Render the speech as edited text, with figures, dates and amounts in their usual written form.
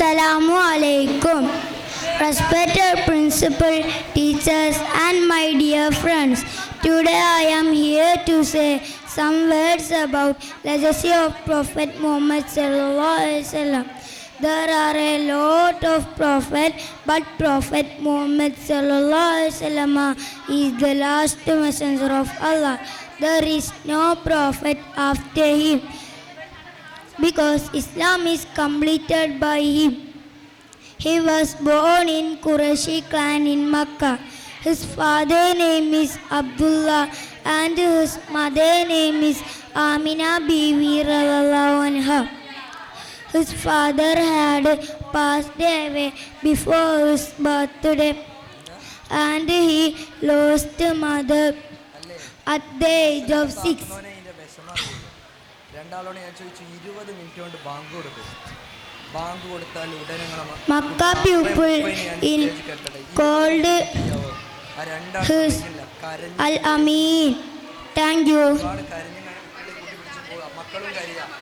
Assalamu alaikum. Respected principal, teachers and my dear friends. Today I am here to say some words about legacy of Prophet Muhammad sallallahu alaihi wasallam. There are a lot of prophets, but Prophet Muhammad sallallahu alaihi wasallam is the last messenger of Allah. There is no prophet after him, because Islam is completed by him. He was born in Qurayshi clan in Makkah. His father name is Abdullah and his mother name is Amina Bibi radhiyallahu anha. His father had passed away before his birthday and he lost mother at the age of 6. Makkah people in called his Al-Amin. Thank you.